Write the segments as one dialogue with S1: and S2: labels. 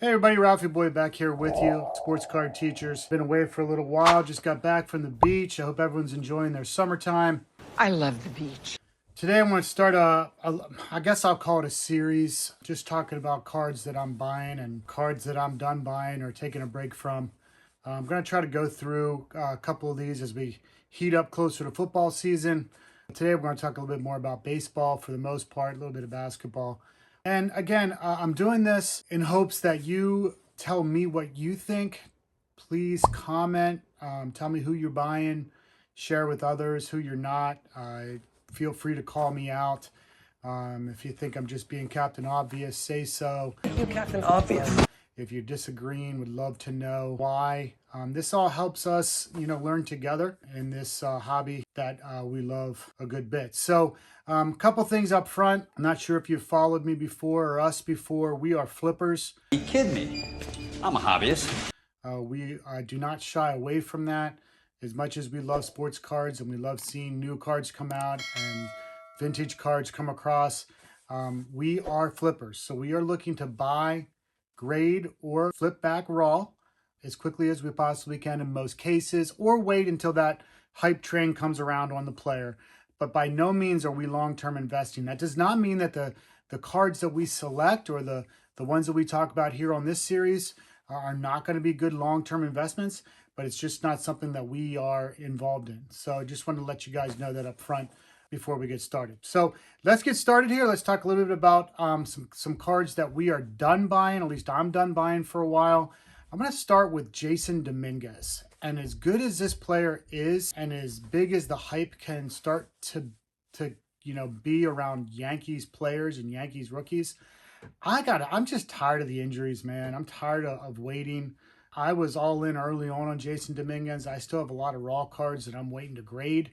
S1: Hey everybody, RalphieBoy back here with you, Sports Card Teachers. Been away for a little while, just got back from the beach. I hope everyone's enjoying their summertime.
S2: I love the beach.
S1: Today I'm going to start I guess I'll call it a series, just talking about cards that I'm buying and cards that I'm done buying or taking a break from. I'm going to try to go through a couple of these as we heat up closer to football season. Today we're going to talk a little bit more about baseball for the most part, a little bit of basketball. And again, I'm doing this in hopes that you tell me what you think. Please comment, tell me who you're buying, share with others who you're not. Feel free to call me out. If you think I'm just being Captain Obvious, say so.
S2: You Captain Obvious.
S1: If you're disagreeing, would love to know why. This all helps us, learn together in this hobby that we love a good bit. So a couple things up front. I'm not sure if you've followed me before or us before. We are flippers.
S3: You kidding me? I'm a hobbyist.
S1: We do not shy away from that. As much as we love sports cards and we love seeing new cards come out and vintage cards come across, we are flippers. So we are looking to buy, grade, or flip back raw as quickly as we possibly can in most cases, or wait until that hype train comes around on the player. But by no means are we long-term investing. That does not mean that the cards that we select or the ones that we talk about here on this series are not going to be good long-term investments, but it's just not something that we are involved in. So I just wanted to let you guys know that up front before we get started. So let's get started here. Let's talk a little bit about some cards that we are done buying. At least I'm done buying for a while. I'm going to start with Jasson Dominguez. And as good as this player is, and as big as the hype can start to be around Yankees players and Yankees rookies, I'm just tired of the injuries, man. I'm tired of waiting. I was all in early on Jasson Dominguez. I still have a lot of raw cards that I'm waiting to grade.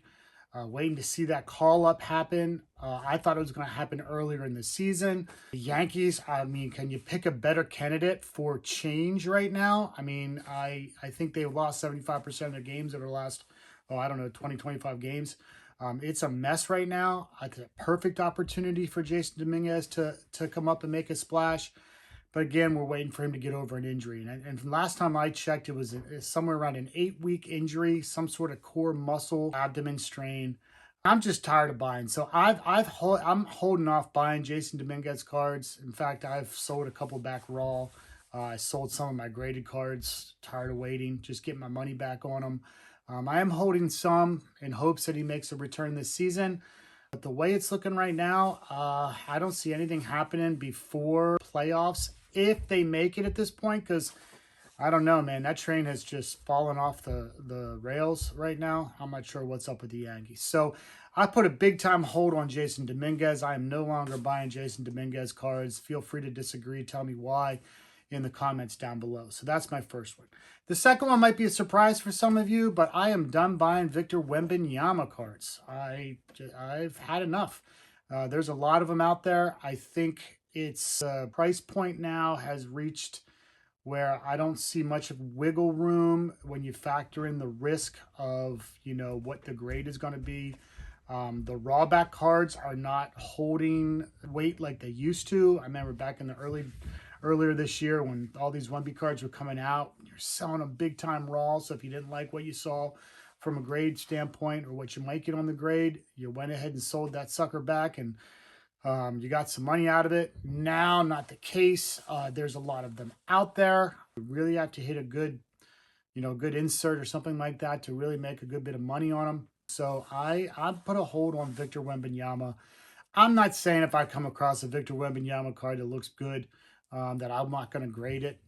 S1: Waiting to see that call up happen. I thought it was going to happen earlier in the season. The Yankees, I mean, can you pick a better candidate for change right now? I mean, I think they've lost 75% of their games over the last, 20, 25 games. It's a mess right now. It's a perfect opportunity for Jasson Dominguez to come up and make a splash. But again, we're waiting for him to get over an injury. And from last time I checked, it was somewhere around an 8-week injury, some sort of core muscle abdomen strain. I'm just tired of buying. So I'm holding off buying Jasson Dominguez cards. In fact, I've sold a couple back raw. I sold some of my graded cards, tired of waiting, just getting my money back on them. I am holding some in hopes that he makes a return this season. But the way it's looking right now, I don't see anything happening before playoffs if they make it at this point, because I don't know, man. That train has just fallen off the rails right now. I'm not sure what's up with the Yankees. So I put a big-time hold on Jasson Dominguez. I am no longer buying Jasson Dominguez cards. Feel free to disagree. Tell me why in the comments down below. So that's my first one. The second one might be a surprise for some of you, but I am done buying Victor Wembanyama cards. I've had enough. There's a lot of them out there. I think its price point now has reached where I don't see much of wiggle room when you factor in the risk of, what the grade is going to be. The raw back cards are not holding weight like they used to. I remember back in the earlier this year when all these 1B cards were coming out, you're selling them big time raw. So if you didn't like what you saw from a grade standpoint or what you might get on the grade, you went ahead and sold that sucker back and you got some money out of it. Now, not the case. There's a lot of them out there. You really have to hit a good, good insert or something like that to really make a good bit of money on them. So I put a hold on Victor Wembanyama. I'm not saying if I come across a Victor Wembanyama card that looks good, that I'm not going to grade it.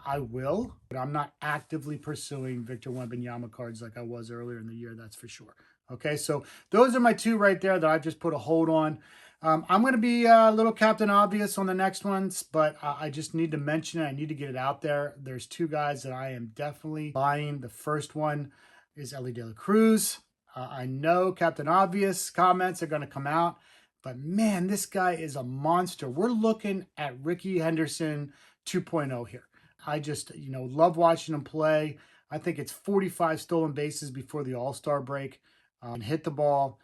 S1: I will, but I'm not actively pursuing Victor Wembanyama cards like I was earlier in the year, that's for sure. Okay, so those are my two right there that I've just put a hold on. I'm going to be a little Captain Obvious on the next ones, but I just need to mention it. I need to get it out there. There's two guys that I am definitely buying. The first one is Elly De La Cruz. I know Captain Obvious comments are going to come out, but man, this guy is a monster. We're looking at Ricky Henderson 2.0 here. I just, love watching him play. I think it's 45 stolen bases before the All-Star break. Hit the ball.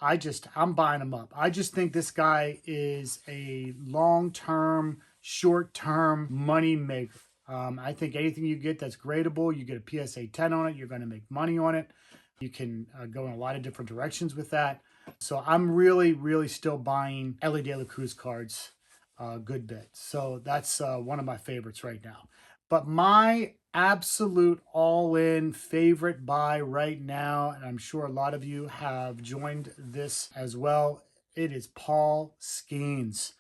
S1: I'm buying him up. I just think this guy is a long-term short-term money maker. I think anything you get that's gradable, you get a PSA 10 on it, you're going to make money on it. You can go in a lot of different directions with that. So I'm really, really still buying Ellie De La Cruz cards a good bit. So that's one of my favorites right now. But my absolute all-in favorite buy right now, and I'm sure a lot of you have joined this as well, it is Paul Skeens.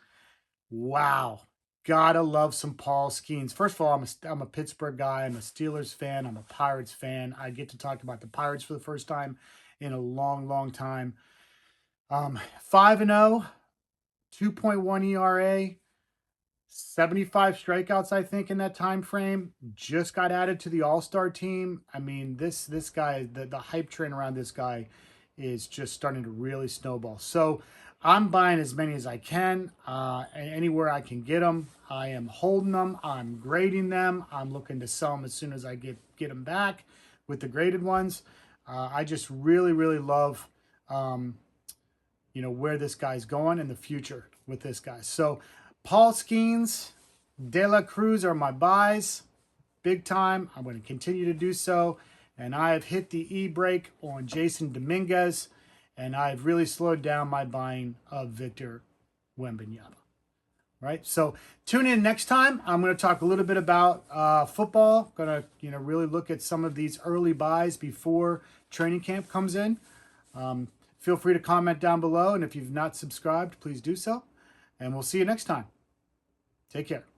S1: Wow. Gotta love some Paul Skeens. First of all, I'm a Pittsburgh guy. I'm a Steelers fan. I'm a Pirates fan. I get to talk about the Pirates for the first time in a long, long time. 5-0, 2.1 ERA, 75 strikeouts, I think, in that time frame. Just got added to the All-Star team. I mean, this guy, the hype train around this guy is just starting to really snowball. So I'm buying as many as I can, anywhere I can get them. I am holding them. I'm grading them. I'm looking to sell them as soon as I get them back with the graded ones. I just really, really love, where this guy's going in the future with this guy. So Paul Skeens, De La Cruz are my buys. Big time. I'm going to continue to do so. And I have hit the e-brake on Jason Dominguez. And I've really slowed down my buying of Victor Wembanyama. Right? So tune in next time. I'm going to talk a little bit about football. Going to, really look at some of these early buys before training camp comes in. Feel free to comment down below. And if you've not subscribed, please do so. And we'll see you next time. Take care.